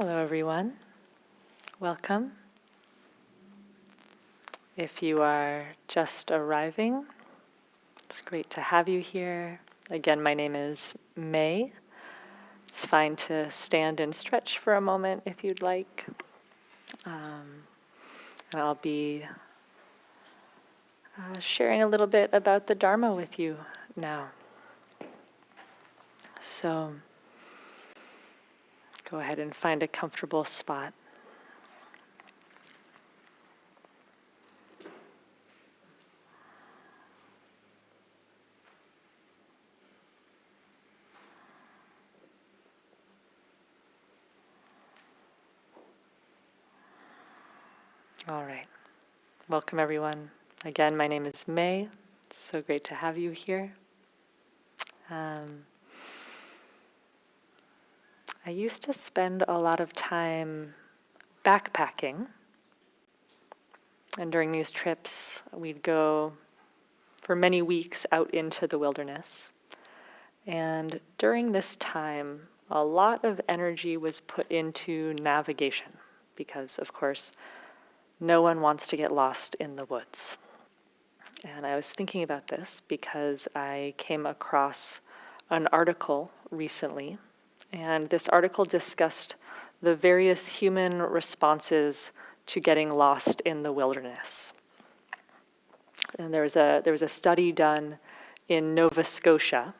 Hello everyone, welcome. If you are just arriving, it's great to have you here. Again, my name is May. It's fine to stand and stretch for a moment if you'd like. And I'll be sharing a little bit about the Dharma with you now. So go ahead and find a comfortable spot. All right. Welcome everyone. Again, my name is May. It's so great to have you here. I used to spend a lot of time backpacking. And during these trips, we'd go for many weeks out into the wilderness. And during this time, a lot of energy was put into navigation because, of course, no one wants to get lost in the woods. And I was thinking about this because I came across an article recently, and this article discussed the various human responses to getting lost in the wilderness. And there was a study done in Nova Scotia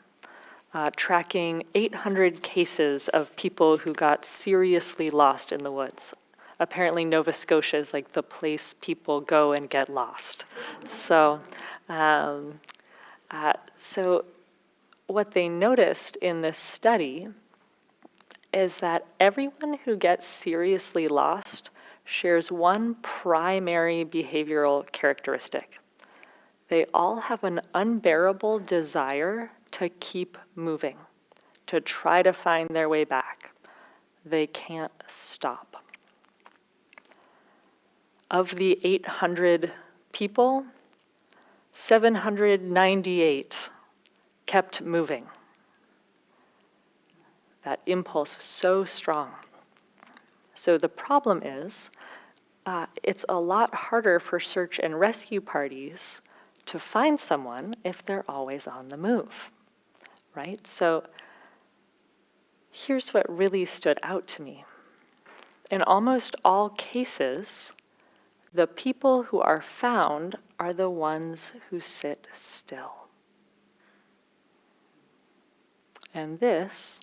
tracking 800 cases of people who got seriously lost in the woods. Apparently Nova Scotia is like the place people go and get lost. So what they noticed in this study is that everyone who gets seriously lost shares one primary behavioral characteristic. They all have an unbearable desire to keep moving, to try to find their way back. They can't stop. Of the 800 people, 798 kept moving. That impulse is so strong. So the problem is, it's a lot harder for search and rescue parties to find someone if they're always on the move, right? So here's what really stood out to me. In almost all cases, the people who are found are the ones who sit still. And this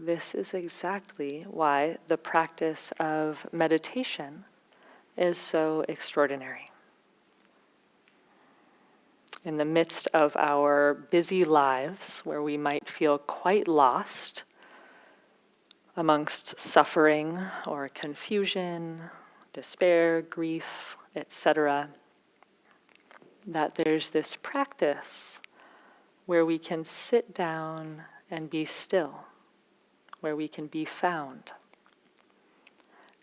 is exactly why the practice of meditation is so extraordinary. In the midst of our busy lives, where we might feel quite lost amongst suffering or confusion, despair, grief, etc., that there's this practice where we can sit down and be still, where we can be found.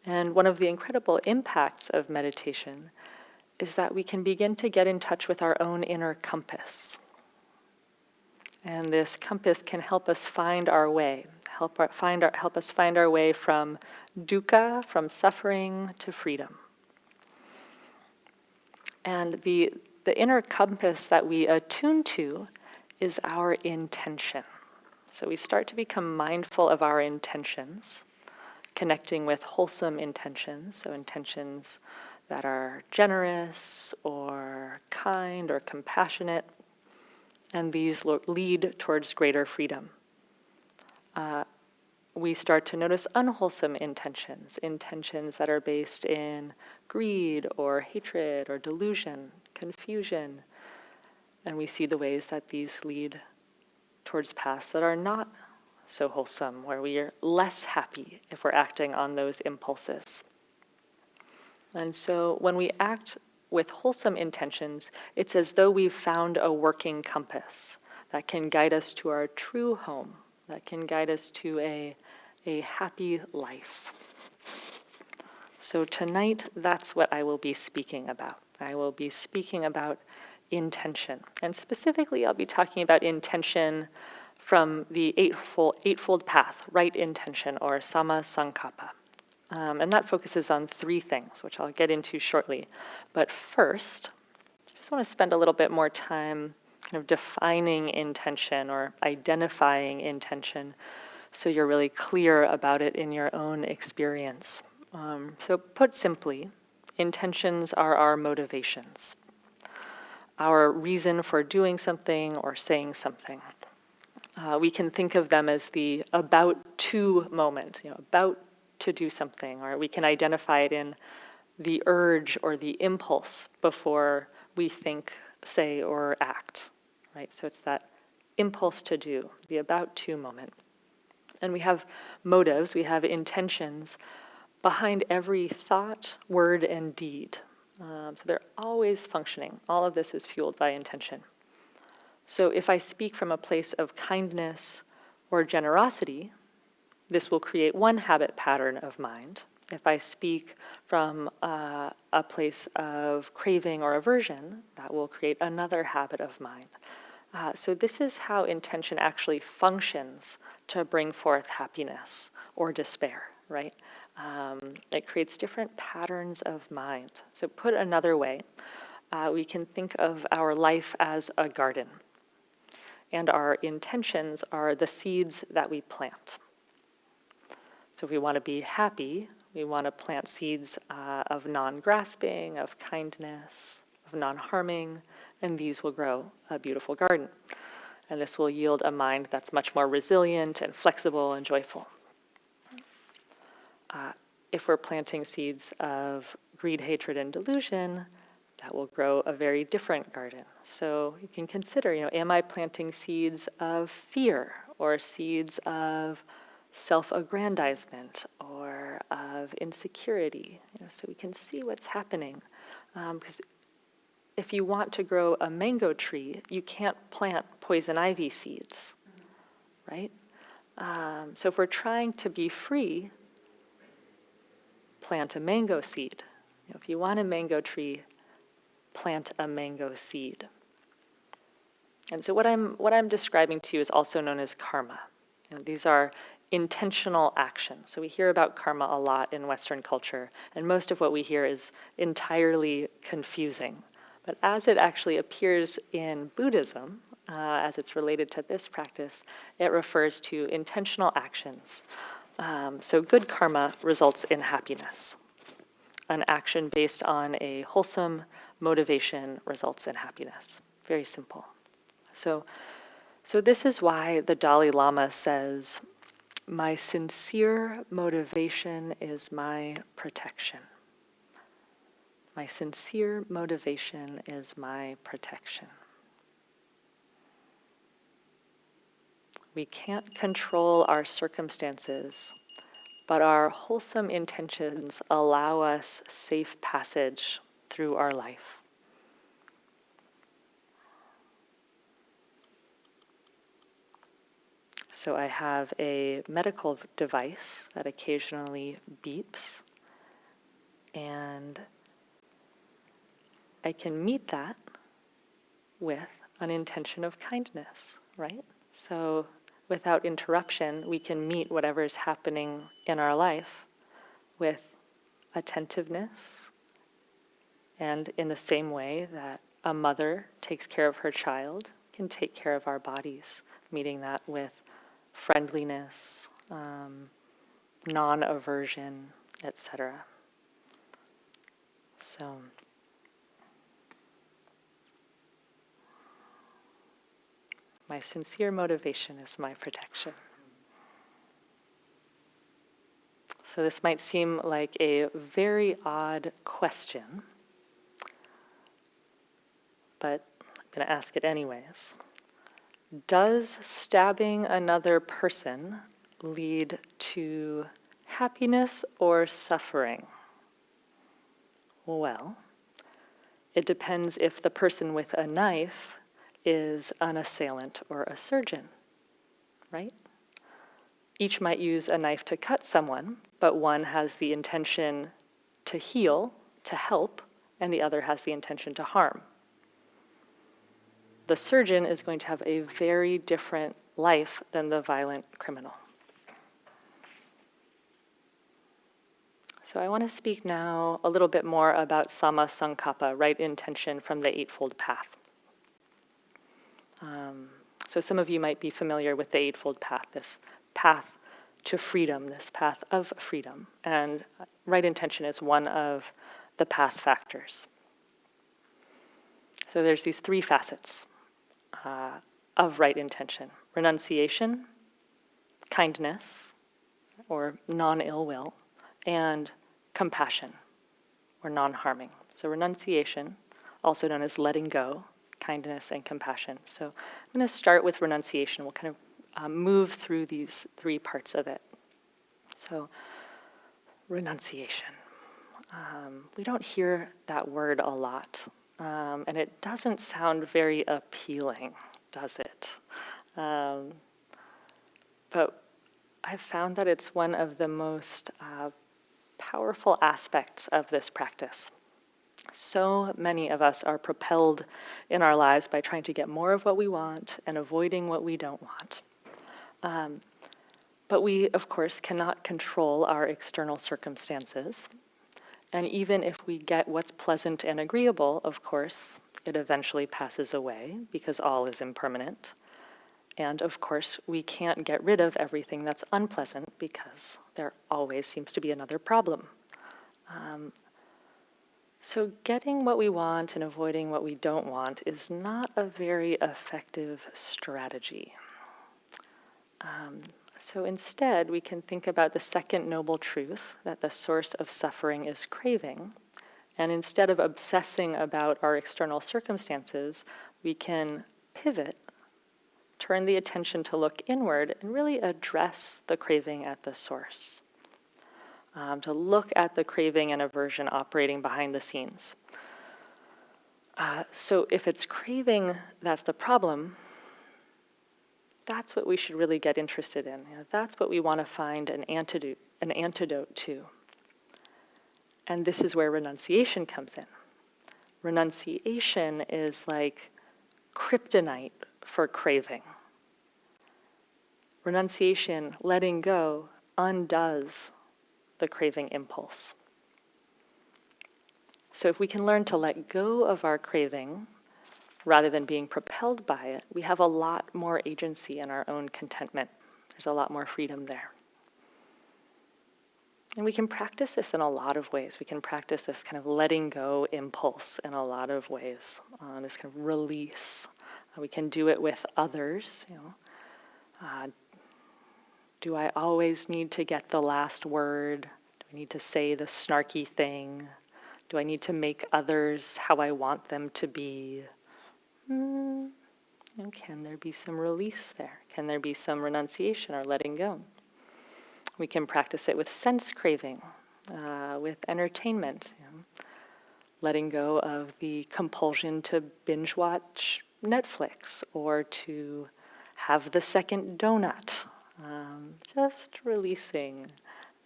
And one of the incredible impacts of meditation is that we can begin to get in touch with our own inner compass. And this compass can help us find our way, help us find our way from dukkha, from suffering, to freedom. And the inner compass that we attune to is our intention. So we start to become mindful of our intentions, connecting with wholesome intentions, so intentions that are generous or kind or compassionate, and these lead towards greater freedom. We start to notice unwholesome intentions, intentions that are based in greed or hatred or delusion, confusion, and we see the ways that these lead towards paths that are not so wholesome, where we are less happy if we're acting on those impulses. And so when we act with wholesome intentions, it's as though we've found a working compass that can guide us to our true home, that can guide us to a happy life. So tonight, that's what I will be speaking about. I will be speaking about intention. And specifically, I'll be talking about intention from the eightfold path, right intention, or samma sankappa. And that focuses on three things, which I'll get into shortly. But first, I just want to spend a little bit more time kind of defining intention or identifying intention so you're really clear about it in your own experience. So put simply, intentions are our motivations, our reason for doing something or saying something. We can think of them as the about to moment, about to do something, or we can identify it in the urge or the impulse before we think, say, or act, right? So it's that impulse to do, the about to moment. And we have motives, we have intentions behind every thought, word, and deed. So they're always functioning. All of this is fueled by intention. So if I speak from a place of kindness or generosity, this will create one habit pattern of mind. If I speak from a place of craving or aversion, that will create another habit of mind. So this is how intention actually functions to bring forth happiness or despair, right? It creates different patterns of mind. So put another way, we can think of our life as a garden, and our intentions are the seeds that we plant. So if we want to be happy, we want to plant seeds of non-grasping, of kindness, of non-harming, and these will grow a beautiful garden. And this will yield a mind that's much more resilient and flexible and joyful. If we're planting seeds of greed, hatred, and delusion, that will grow a very different garden. So you can consider, am I planting seeds of fear or seeds of self-aggrandizement or of insecurity? So we can see what's happening. Because if you want to grow a mango tree, you can't plant poison ivy seeds, right? So if we're trying to be free, plant a mango seed. If you want a mango tree, plant a mango seed. And so what I'm describing to you is also known as karma. These are intentional actions. So we hear about karma a lot in Western culture, and most of what we hear is entirely confusing. But as it actually appears in Buddhism, as it's related to this practice, it refers to intentional actions. So good karma results in happiness. An action based on a wholesome motivation results in happiness. Very simple. So this is why the Dalai Lama says, "My sincere motivation is my protection." My sincere motivation is my protection. We can't control our circumstances, but our wholesome intentions allow us safe passage through our life. So I have a medical device that occasionally beeps, and I can meet that with an intention of kindness, right? So without interruption, we can meet whatever is happening in our life with attentiveness, and in the same way that a mother takes care of her child, can take care of our bodies, meeting that with friendliness, non-aversion, etc. So my sincere motivation is my protection. So this might seem like a very odd question, but I'm going to ask it anyways. Does stabbing another person lead to happiness or suffering? Well, it depends if the person with a knife is an assailant or a surgeon, right? Each might use a knife to cut someone, but one has the intention to heal, to help, and the other has the intention to harm. the surgeon is going to have a very different life than the violent criminal. So I want to speak now a little bit more about Samma Sankappa, right intention from the Eightfold Path. So some of you might be familiar with the Eightfold Path, this path to freedom, this path of freedom. And right intention is one of the path factors. So there's these three facets of right intention: renunciation, kindness, or non-ill will, and compassion, or non-harming. So renunciation, also known as letting go, kindness, and compassion. So I'm going to start with renunciation. We'll kind of move through these three parts of it. So renunciation. We don't hear that word a lot, and it doesn't sound very appealing, does it? But I've found that it's one of the most powerful aspects of this practice. So many of us are propelled in our lives by trying to get more of what we want and avoiding what we don't want. But we, of course, cannot control our external circumstances. And even if we get what's pleasant and agreeable, of course, it eventually passes away because all is impermanent. And of course, we can't get rid of everything that's unpleasant because there always seems to be another problem. So getting what we want and avoiding what we don't want is not a very effective strategy. So instead, we can think about the second noble truth, that the source of suffering is craving. And instead of obsessing about our external circumstances, we can pivot, turn the attention to look inward, and really address the craving at the source. To look at the craving and aversion operating behind the scenes. So if it's craving that's the problem, that's what we should really get interested in. That's what we want to find an antidote to. And this is where renunciation comes in. Renunciation is like kryptonite for craving. Renunciation, letting go, undoes the craving impulse. So if we can learn to let go of our craving rather than being propelled by it, we have a lot more agency in our own contentment. There's a lot more freedom there. And we can practice this in a lot of ways. We can practice this kind of letting go impulse in a lot of ways, this kind of release. We can do it with others. Do I always need to get the last word? Do I need to say the snarky thing? Do I need to make others how I want them to be? Can there be some release there? Can there be some renunciation or letting go? We can practice it with sense craving, with entertainment, letting go of the compulsion to binge watch Netflix or to have the second donut. Just releasing.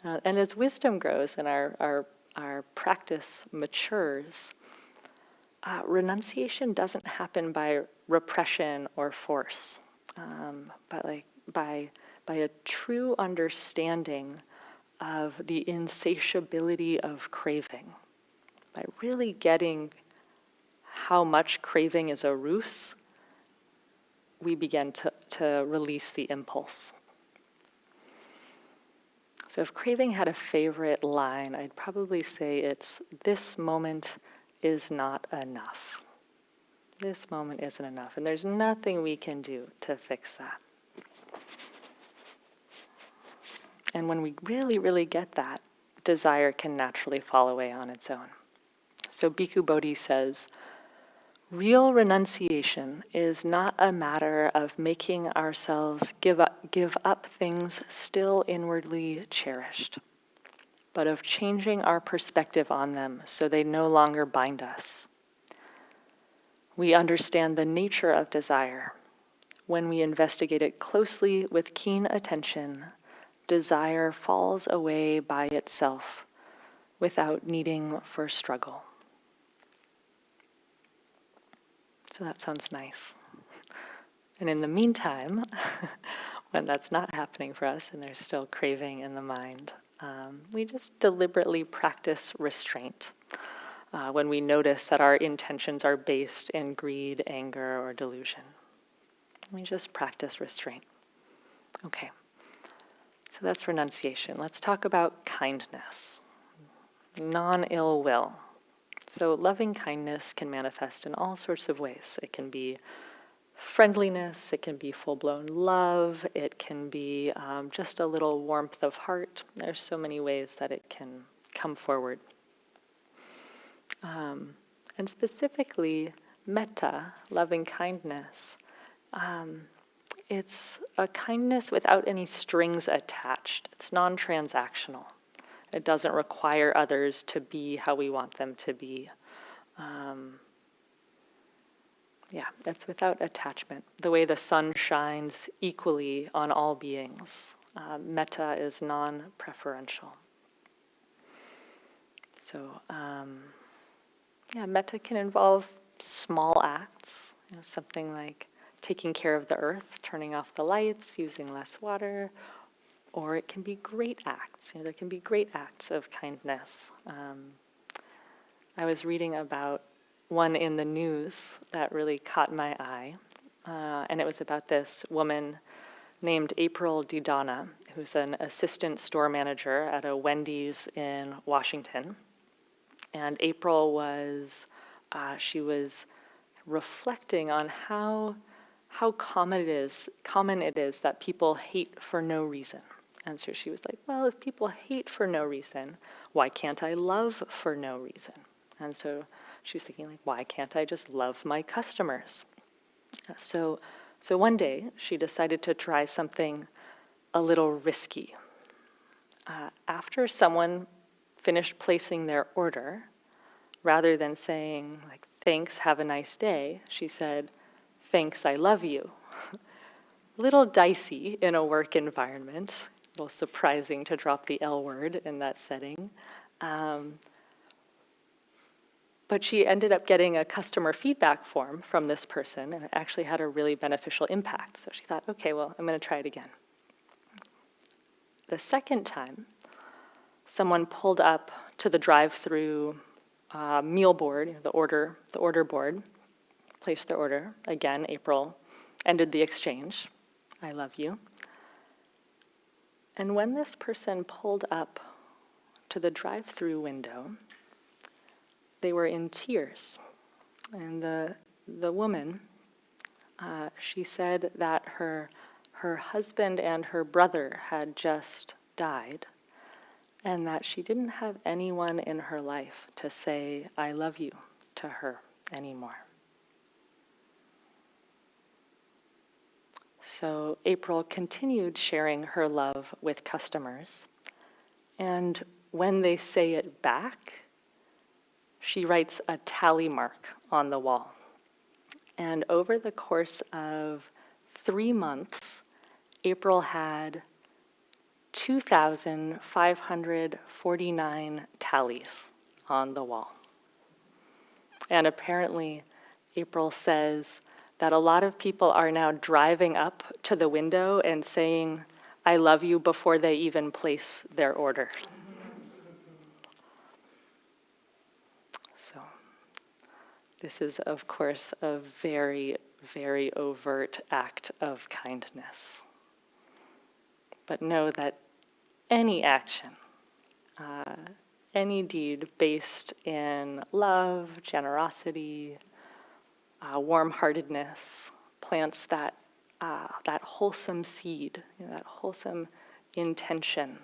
And as wisdom grows and our practice matures, renunciation doesn't happen by repression or force, but by a true understanding of the insatiability of craving, by really getting how much craving is a ruse, we begin to release the impulse. So if craving had a favorite line, I'd probably say it's, "This moment is not enough. This moment isn't enough." And there's nothing we can do to fix that. And when we really, really get that, desire can naturally fall away on its own. So Bhikkhu Bodhi says, "Real renunciation is not a matter of making ourselves give up things still inwardly cherished, but of changing our perspective on them so they no longer bind us. We understand the nature of desire. When we investigate it closely with keen attention, desire falls away by itself without needing for struggle." So that sounds nice. And in the meantime, when that's not happening for us and there's still craving in the mind, we just deliberately practice restraint when we notice that our intentions are based in greed, anger, or delusion. We just practice restraint. Okay, so that's renunciation. Let's talk about kindness, non-ill will. So loving kindness can manifest in all sorts of ways. It can be friendliness, it can be full-blown love, it can be just a little warmth of heart. There's so many ways that it can come forward. And specifically, metta, loving kindness, it's a kindness without any strings attached. It's non-transactional. It doesn't require others to be how we want them to be. It's without attachment. The way the sun shines equally on all beings. Metta is non-preferential. So, metta can involve small acts, something like taking care of the earth, turning off the lights, using less water, or it can be great acts. There can be great acts of kindness. I was reading about one in the news that really caught my eye, and it was about this woman named April DiDonna, who's an assistant store manager at a Wendy's in Washington. And April was, she was reflecting on how common it is that people hate for no reason. And so she was like, well, if people hate for no reason, why can't I love for no reason? And so she was thinking, like, why can't I just love my customers? So one day she decided to try something a little risky. After someone finished placing their order, rather than saying, like, thanks, have a nice day, she said, thanks, I love you. Little dicey in a work environment, a little surprising to drop the L word in that setting. But she ended up getting a customer feedback form from this person, and it actually had a really beneficial impact. So she thought, okay, well, I'm going to try it again. The second time, someone pulled up to the drive-through meal board, the order board, placed their order. Again, April ended the exchange. I love you. And when this person pulled up to the drive-through window, they were in tears. And the woman, she said that her husband and her brother had just died, and that she didn't have anyone in her life to say, I love you to her anymore. So April continued sharing her love with customers, and when they say it back, she writes a tally mark on the wall. And over the course of 3 months, April had 2,549 tallies on the wall. And apparently, April says that a lot of people are now driving up to the window and saying, I love you, before they even place their order. So this is, of course, a very, very overt act of kindness. But know that any action, any deed based in love, generosity, warm-heartedness, plants that wholesome seed, that wholesome intention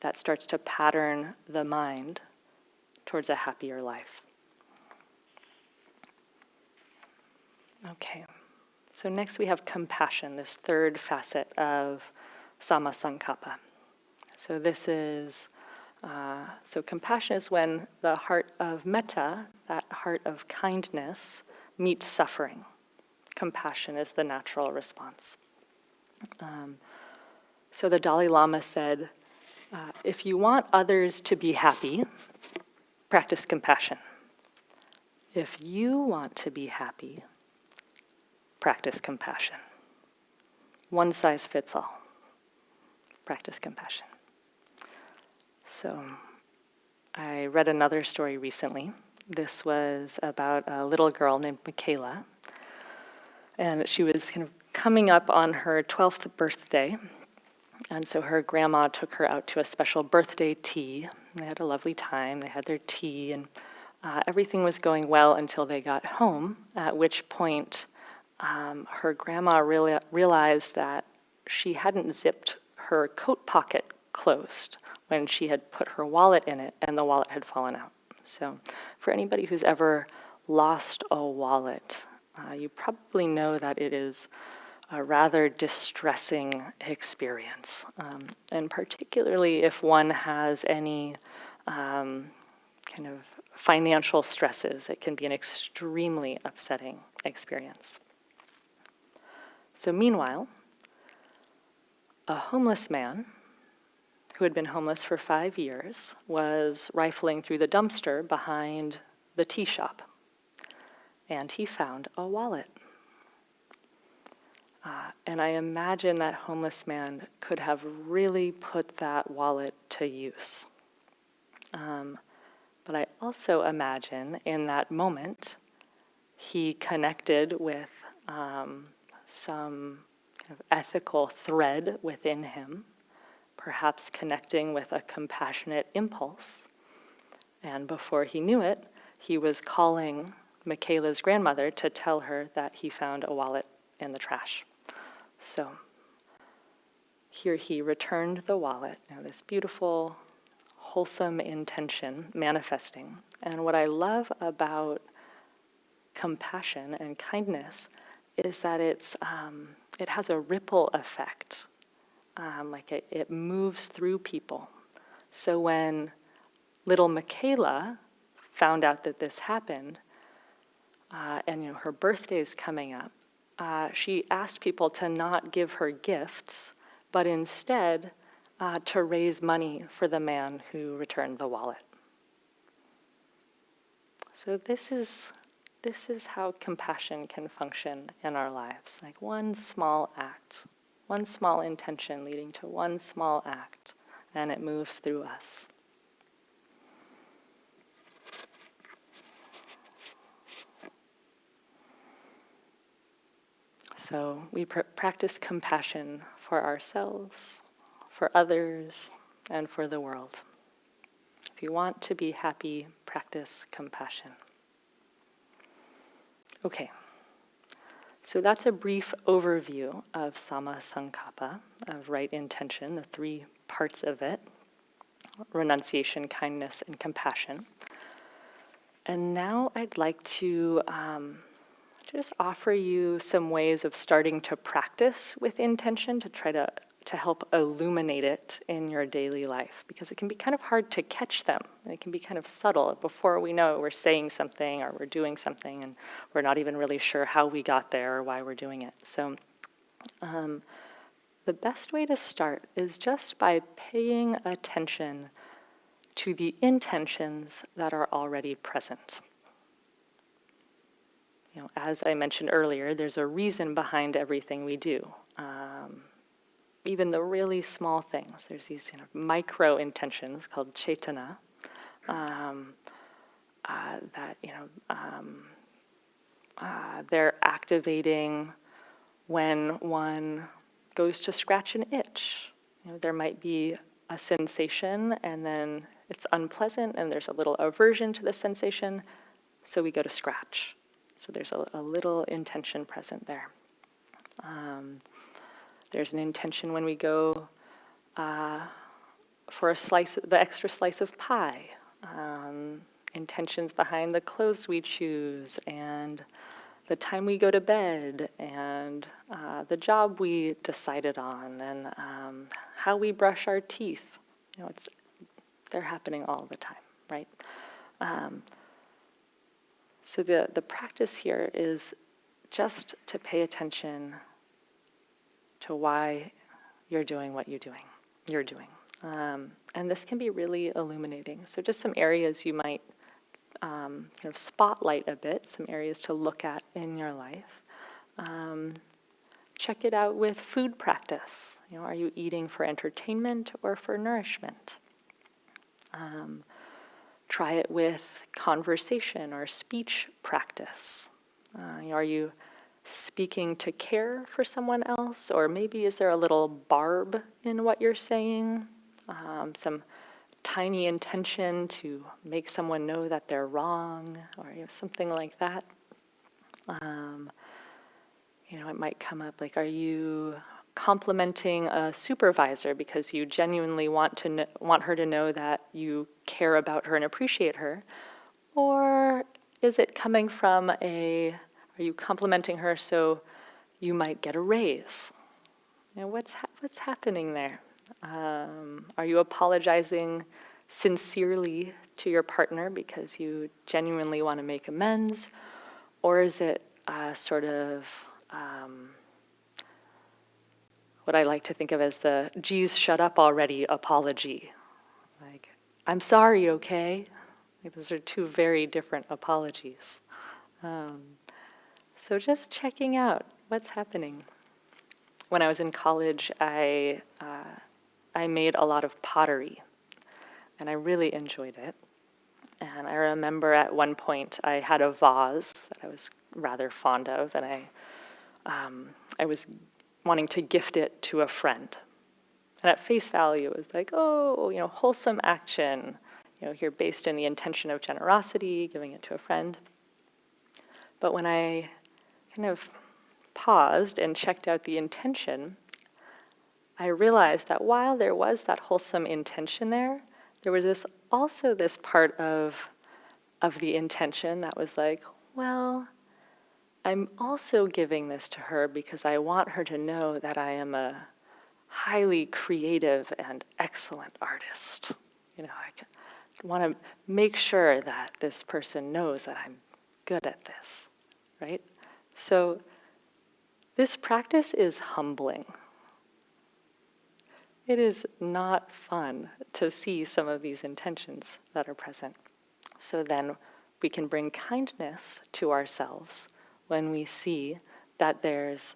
that starts to pattern the mind towards a happier life. Okay, so next we have compassion, this third facet of Sammasankappa. So this is, so compassion is when the heart of metta, that heart of kindness, meets suffering. Compassion is the natural response. So the Dalai Lama said, if you want others to be happy, practice compassion. If you want to be happy, practice compassion. One size fits all. Practice compassion. So I read another story recently. This was about a little girl named Michaela. And she was kind of coming up on her 12th birthday. And so her grandma took her out to a special birthday tea. They had a lovely time. They had their tea, and everything was going well until they got home, at which point her grandma realized that she hadn't zipped her coat pocket closed when she had put her wallet in it, and the wallet had fallen out. So for anybody who's ever lost a wallet, you probably know that it is a rather distressing experience, and particularly if one has any kind of financial stresses, it can be an extremely upsetting experience. So meanwhile, a homeless man who had been homeless for 5 years was rifling through the dumpster behind the tea shop, and he found a wallet. And I imagine that homeless man could have really put that wallet to use. But I also imagine in that moment, he connected with some kind of ethical thread within him, perhaps connecting with a compassionate impulse. And before he knew it, he was calling Michaela's grandmother to tell her that he found a wallet in the trash. So here he returned the wallet, this beautiful, wholesome intention manifesting. And what I love about compassion and kindness is that it has a ripple effect. It moves through people. So when little Michaela found out that this happened, and her birthday's coming up, she asked people to not give her gifts, but instead to raise money for the man who returned the wallet. So this is how compassion can function in our lives. Like one small act, one small intention leading to one small act, and it moves through us. So we practice compassion for ourselves, for others, and for the world. If you want to be happy, practice compassion. Okay, so that's a brief overview of Samma Sankappa, of right intention, the 3 parts of it: renunciation, kindness, and compassion. And now I'd like to just offer you some ways of starting to practice with intention to try to help illuminate it in your daily life, because it can be kind of hard to catch them. It can be kind of subtle. Before we know it, we're saying something or we're doing something and we're not even really sure how we got there or why we're doing it. So the best way to start is just by paying attention to the intentions that are already present. As I mentioned earlier, there's a reason behind everything we do. Even the really small things. There's these micro intentions called cetana they're activating when one goes to scratch an itch. There might be a sensation and then it's unpleasant and there's a little aversion to the sensation, so we go to scratch. So there's a little intention present there. There's an intention when we go for the extra slice of pie. Intentions behind the clothes we choose, and the time we go to bed, and the job we decided on, and how we brush our teeth. They're happening all the time, right? So the practice here is just to pay attention to why you're doing what you're doing. And this can be really illuminating. So just some areas you might kind of spotlight a bit, some areas to look at in your life. Check it out with food practice. Are you eating for entertainment or for nourishment? Try it with conversation or speech practice. Are you speaking to care for someone else? Or maybe is there a little barb in what you're saying? Some tiny intention to make someone know that they're wrong, or something like that. It might come up like, are you complimenting a supervisor because you genuinely want her to know that you care about her and appreciate her? Or is it coming from are you complimenting her so you might get a raise? What's happening there? Are you apologizing sincerely to your partner because you genuinely want to make amends? Or is it sort of what I like to think of as the "geez, shut up already" apology? Like, I'm sorry, okay? Those are two very different apologies. So just checking out what's happening. When I was in college, I made a lot of pottery, and I really enjoyed it. And I remember at one point I had a vase that I was rather fond of, and I was wanting to gift it to a friend. And at face value, it was like, oh, wholesome action, here based in the intention of generosity, giving it to a friend. But when I kind of paused and checked out the intention, I realized that while there was that wholesome intention there was also this part of the intention that was like, well, I'm also giving this to her because I want her to know that I am a highly creative and excellent artist. I want to make sure that this person knows that I'm good at this, right? So this practice is humbling. It is not fun to see some of these intentions that are present. So then we can bring kindness to ourselves when we see that there's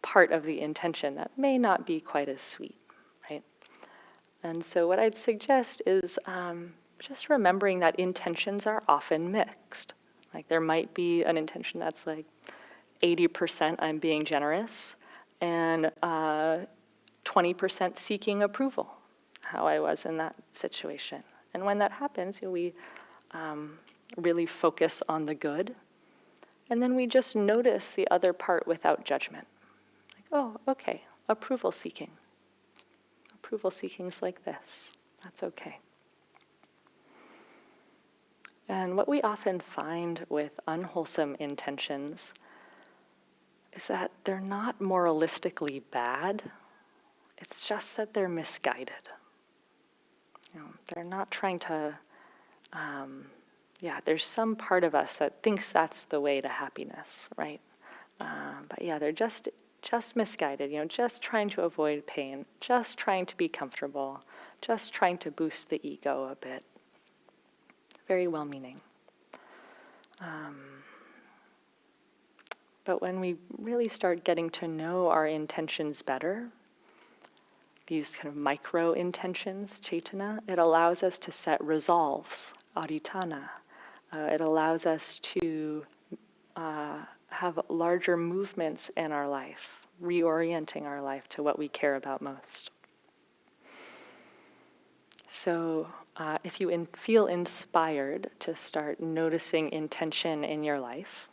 part of the intention that may not be quite as sweet, right? And so what I'd suggest is just remembering that intentions are often mixed. Like there might be an intention that's like 80% I'm being generous and 20% seeking approval, how I was in that situation. And when that happens, we really focus on the good. And then we just notice the other part without judgment. Like, oh, okay, approval seeking. Approval seeking's like this. That's okay. And what we often find with unwholesome intentions is that they're not moralistically bad. It's just that they're misguided. They're not trying to, there's some part of us that thinks that's the way to happiness, right? But they're just misguided, just trying to avoid pain, just trying to be comfortable, just trying to boost the ego a bit. Very well-meaning. But when we really start getting to know our intentions better, these kind of micro intentions, chaitana, it allows us to set resolves, adhitthana. It allows us to have larger movements in our life, reorienting our life to what we care about most. So if you feel inspired to start noticing intention in your life,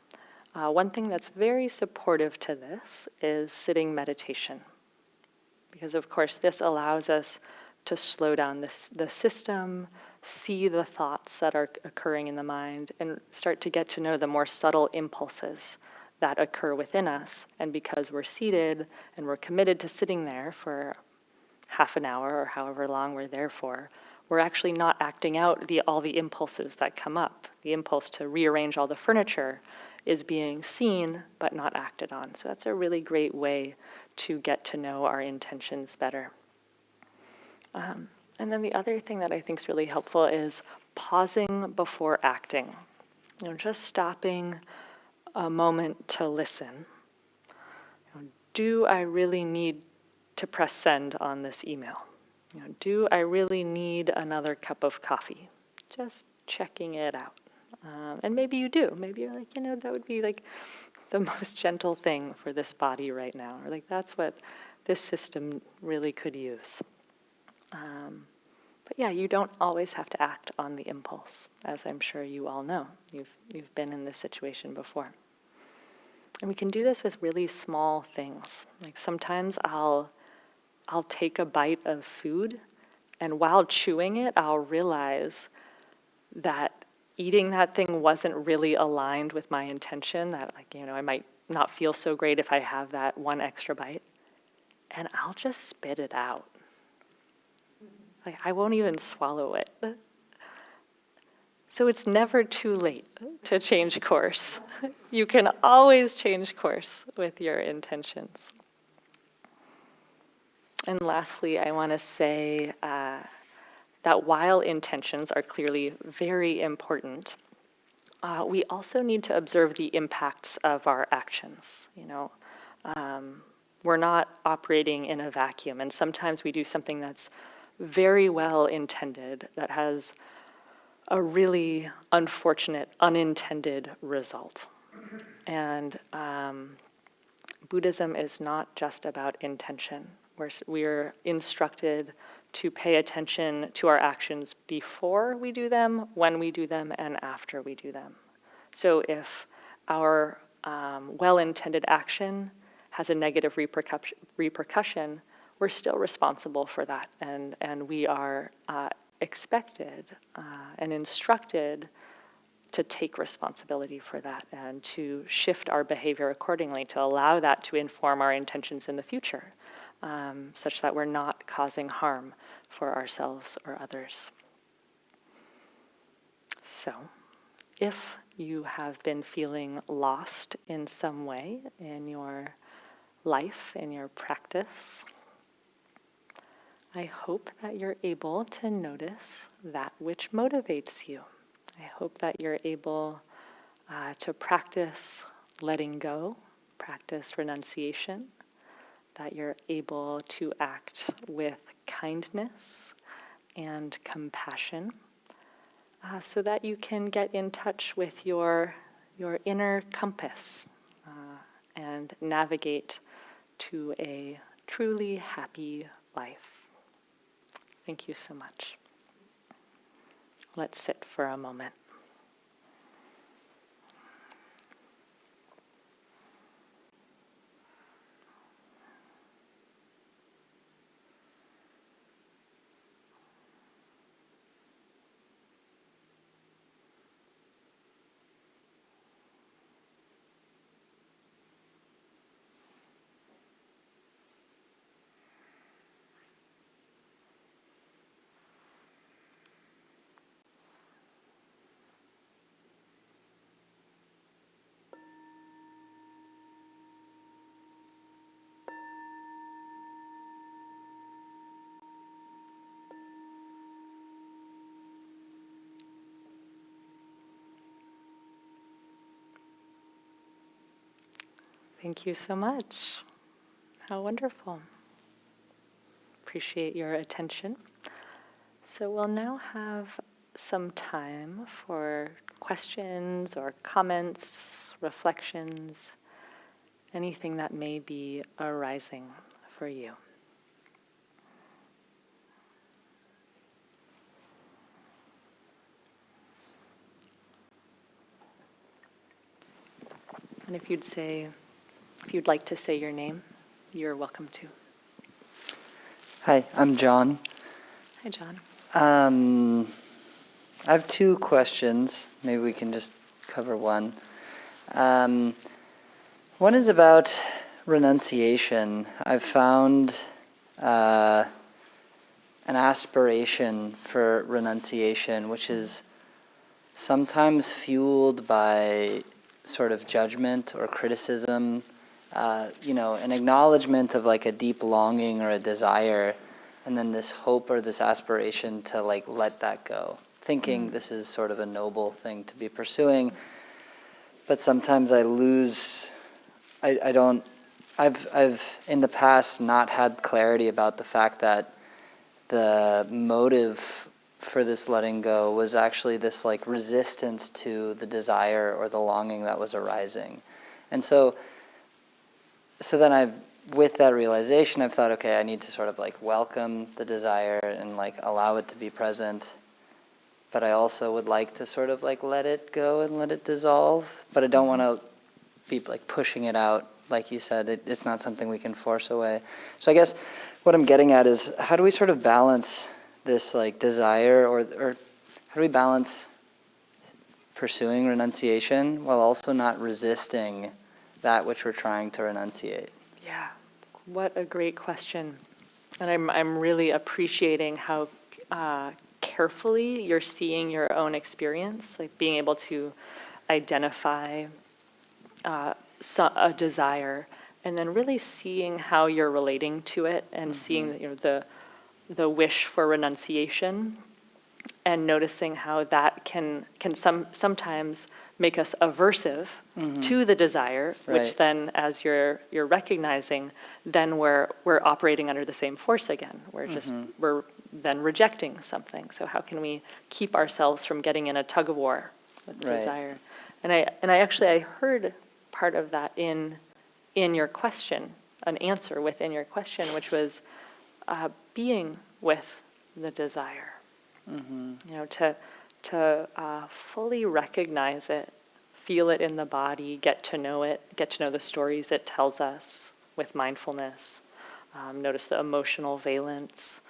one thing that's very supportive to this is sitting meditation. Because of course this allows us to slow down the system, see the thoughts that are occurring in the mind, and start to get to know the more subtle impulses that occur within us. And because we're seated and we're committed to sitting there for half an hour or however long we're there for, we're actually not acting out all the impulses that come up. The impulse to rearrange all the furniture is being seen but not acted on. So that's a really great way to get to know our intentions better. And then the other thing that I think is really helpful is pausing before acting. Just stopping a moment to listen do I really need to press send on this email? Do I really need another cup of coffee? Just checking it out. And maybe you do. Maybe you're like, that would be like the most gentle thing for this body right now. Or like, that's what this system really could use. But yeah, you don't always have to act on the impulse, as I'm sure you all know. You've been in this situation before. And we can do this with really small things. Like sometimes I'll take a bite of food, and while chewing it, I'll realize that eating that thing wasn't really aligned with my intention, that I might not feel so great if I have that one extra bite, and I'll just spit it out. Like I won't even swallow it. So it's never too late to change course. You can always change course with your intentions. And lastly, I want to say that while intentions are clearly very important, we also need to observe the impacts of our actions. We're not operating in a vacuum, and sometimes we do something that's very well intended that has a really unfortunate, unintended result. And Buddhism is not just about intention. We're instructed to pay attention to our actions before we do them, when we do them, and after we do them. So if our well-intended action has a negative repercussion, we're still responsible for that, and we are expected and instructed to take responsibility for that and to shift our behavior accordingly, to allow that to inform our intentions in the future, such that we're not causing harm for ourselves or others. So, if you have been feeling lost in some way in your life, in your practice, I hope that you're able to notice that which motivates you. I hope that you're able to practice letting go, practice renunciation, that you're able to act with kindness and compassion, so that you can get in touch with your inner compass and navigate to a truly happy life. Thank you so much. Let's sit for a moment. Thank you so much. How wonderful. Appreciate your attention. So we'll now have some time for questions or comments, reflections, anything that may be arising for you. And if you'd like to say your name, you're welcome to. Hi, I'm John. Hi, John. I have two questions. Maybe we can just cover one. One is about renunciation. I've found an aspiration for renunciation, which is sometimes fueled by sort of judgment or criticism, an acknowledgement of like a deep longing or a desire, and then this hope or this aspiration to like let that go, thinking this is sort of a noble thing to be pursuing. But sometimes I don't I've in the past not had clarity about the fact that the motive for this letting go was actually this like resistance to the desire or the longing that was arising. And so then with that realization, I've thought, okay, I need to sort of like welcome the desire and like allow it to be present. But I also would like to sort of like let it go and let it dissolve. But I don't want to be like pushing it out. Like you said, it's not something we can force away. So I guess what I'm getting at is, how do we sort of balance this like desire, or how do we balance pursuing renunciation while also not resisting that which we're trying to renunciate? Yeah, what a great question. And I'm really appreciating how carefully you're seeing your own experience, like being able to identify a desire, and then really seeing how you're relating to it, and seeing the wish for renunciation, and noticing how that can sometimes make us aversive to the desire, which Right. then, as you're recognizing, then we're operating under the same force again. We're then rejecting something. So how can we keep ourselves from getting in a tug of war with Right. desire? And I heard part of that in your question, an answer within your question, which was being with the desire. To fully recognize it, feel it in the body, get to know the stories it tells us with mindfulness, notice the emotional valence,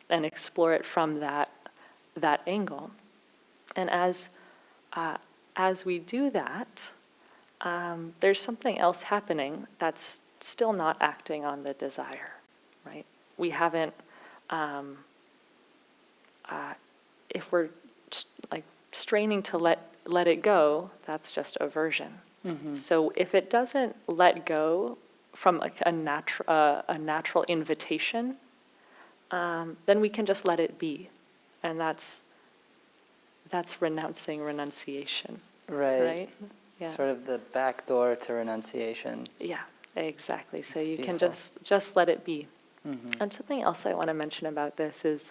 and explore it from that angle. And as we do that, there's something else happening that's still not acting on the desire, right? We haven't. If we're like straining to let it go, that's just aversion. So if it doesn't let go from like a natural invitation, then we can just let it be, and that's renouncing renunciation. Right? Yeah. Sort of the back door to renunciation. Yeah, exactly. So That's you beautiful. can just let it be. And something else I want to mention about this is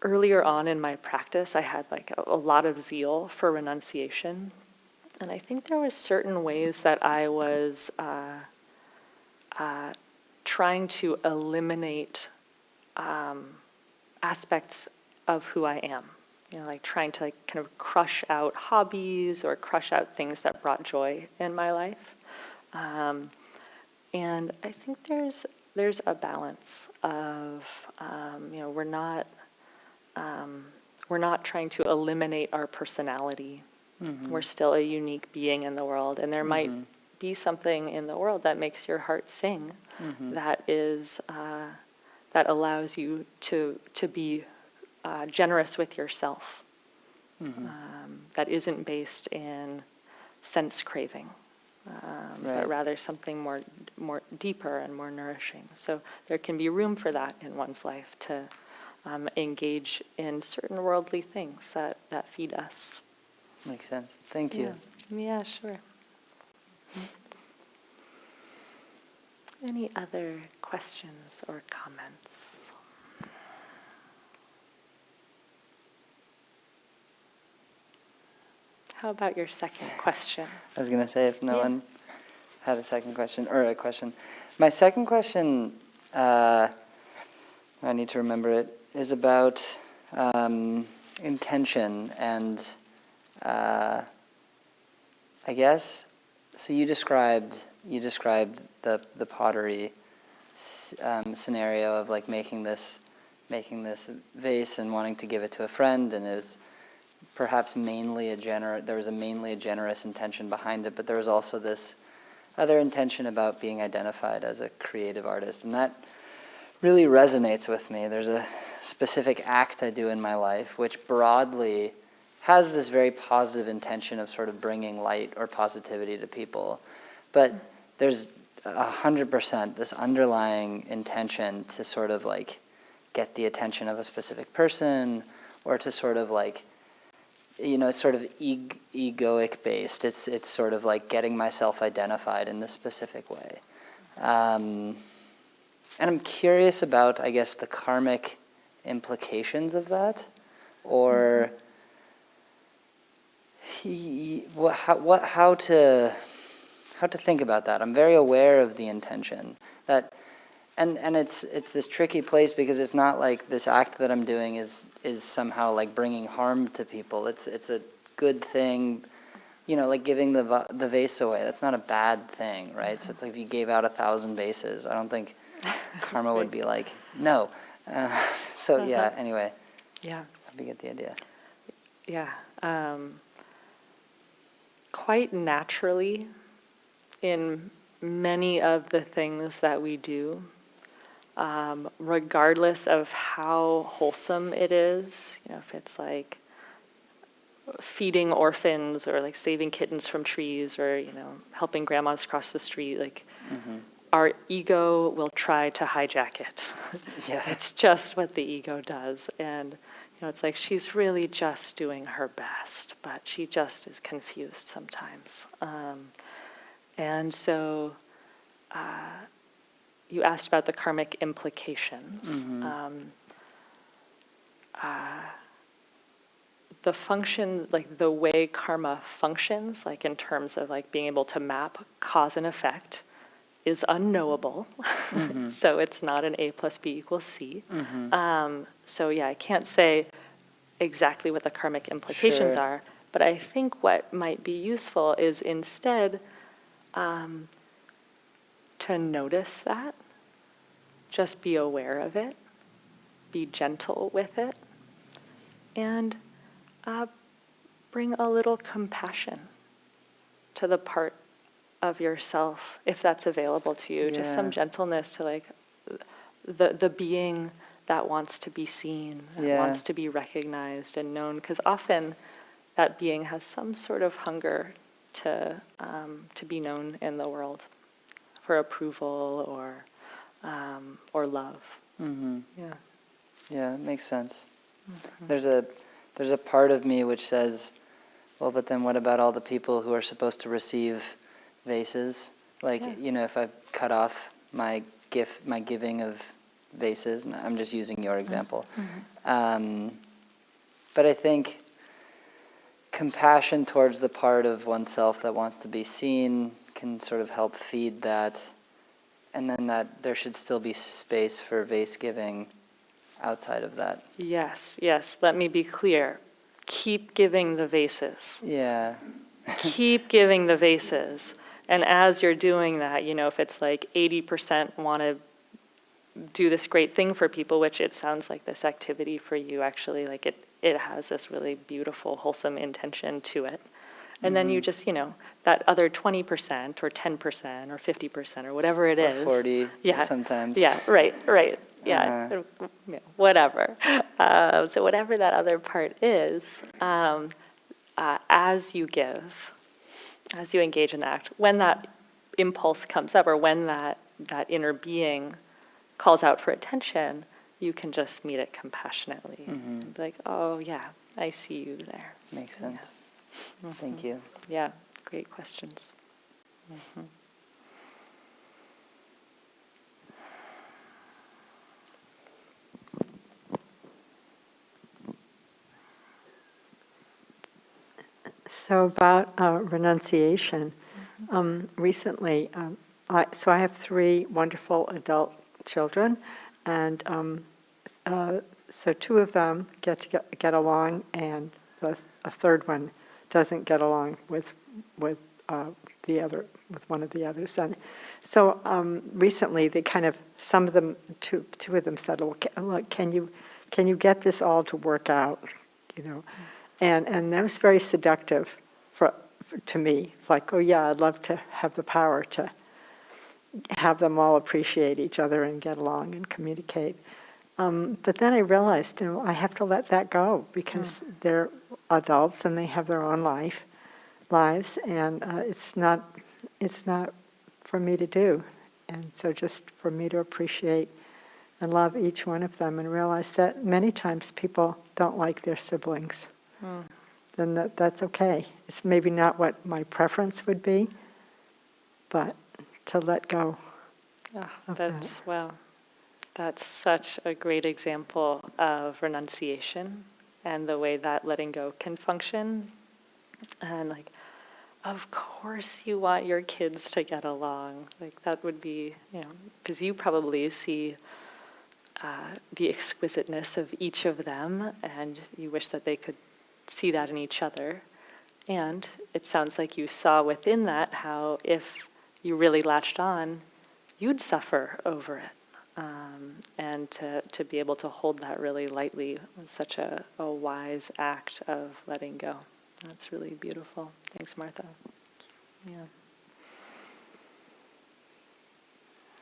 earlier on in my practice, I had like a lot of zeal for renunciation. And I think there was certain ways that I was trying to eliminate aspects of who I am. Like trying to like kind of crush out hobbies or crush out things that brought joy in my life. And I think there's a balance of, we're not trying to eliminate our personality. We're still a unique being in the world, and there might be something in the world that makes your heart sing, that is that allows you to be generous with yourself, that isn't based in sense craving, but rather something more deeper and more nourishing. So there can be room for that in one's life, to engage in certain worldly things that feed us. Makes sense. Thank you. Yeah, sure. Any other questions or comments? How about your second question? I was going to say, if no one had a second question, or a question. My second question, I need to remember it, is about intention. And I guess, so you described the pottery scenario of like making this vase and wanting to give it to a friend, and it was perhaps there was mainly a generous intention behind it, but there was also this other intention about being identified as a creative artist, and that really resonates with me. There's a specific act I do in my life which broadly has this very positive intention of sort of bringing light or positivity to people, but there's 100% this underlying intention to sort of like get the attention of a specific person, or to sort of like sort of egoic based. It's sort of like getting myself identified in this specific way. And I'm curious about, I guess, the karmic implications of that, or how to think about that. I'm very aware of the intention that, and it's this tricky place because it's not like this act that I'm doing is somehow like bringing harm to people. It's a good thing, like giving the vase away. That's not a bad thing, right? So it's like if you gave out 1,000 vases, I don't think karma would be like no. So yeah. Anyway. Yeah. You get the idea. Yeah. Quite naturally, in many of the things that we do, regardless of how wholesome it is, if it's like feeding orphans or like saving kittens from trees or, helping grandmas cross the street, like our ego will try to hijack it. Yeah. It's just what the ego does. And, it's like she's really just doing her best, but she just is confused sometimes. And so you asked about the karmic implications. The function, like the way karma functions, like in terms of like being able to map cause and effect, is unknowable. So it's not an A plus B equals C. So yeah, I can't say exactly what the karmic implications Sure. are, but I think what might be useful is instead to notice that, just be aware of it, be gentle with it, and bring a little compassion to the part of yourself, if that's available to you. Just some gentleness to like the being that wants to be seen, that wants to be recognized and known, because often that being has some sort of hunger to be known in the world for approval or love. Yeah. Yeah, it makes sense. There's a part of me which says, well, but then what about all the people who are supposed to receive vases? Like, if I cut off my giving of vases, and I'm just using your example. But I think compassion towards the part of oneself that wants to be seen can sort of help feed that, and then that there should still be space for vase giving outside of that. Yes. Let me be clear. Keep giving the vases. Yeah. Keep giving the vases. And as you're doing that, if it's like 80% want to do this great thing for people, which it sounds like this activity for you actually, like it has this really beautiful, wholesome intention to it. And then you just, that other 20% or 10% or 50% or whatever it is. Or 40 sometimes. Yeah, right. Yeah, whatever. So whatever that other part is, as you give, as you engage in the act, when that impulse comes up or when that inner being calls out for attention, you can just meet it compassionately. Be like, oh yeah, I see you there. Makes sense. Thank you. Yeah, great questions. So about renunciation, recently, I have 3 wonderful adult children, and so 2 of them get along, and a third one doesn't get along with one of the others. And so recently, they kind of two of them said, "Look, can you get this all to work out?" And that was very seductive to me. It's like, oh yeah, I'd love to have the power to have them all appreciate each other and get along and communicate. But then I realized, I have to let that go because they're adults and they have their own lives, and it's not for me to do. And so just for me to appreciate and love each one of them and realize that many times people don't like their siblings. then that's okay. It's maybe not what my preference would be, but to let go Oh, of that's, wow. That's such a great example of renunciation and the way that letting go can function. And like, of course you want your kids to get along. Like that would be, because you probably see the exquisiteness of each of them, and you wish that they could see that in each other. And it sounds like you saw within that how if you really latched on, you'd suffer over it. And to be able to hold that really lightly was such a wise act of letting go. That's really beautiful. Thanks, Martha. Yeah.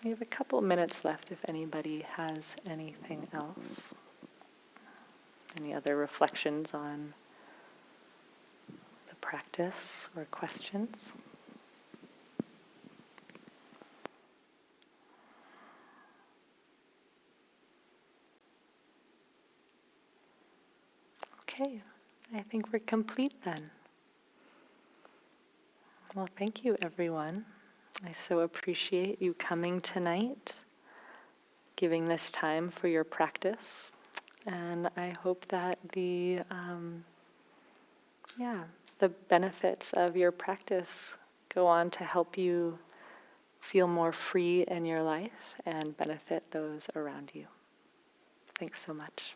We have a couple minutes left if anybody has anything else. Any other reflections on the practice or questions? Okay, I think we're complete then. Well, thank you, everyone. I so appreciate you coming tonight, giving this time for your practice. And I hope that the benefits of your practice go on to help you feel more free in your life and benefit those around you. Thanks so much.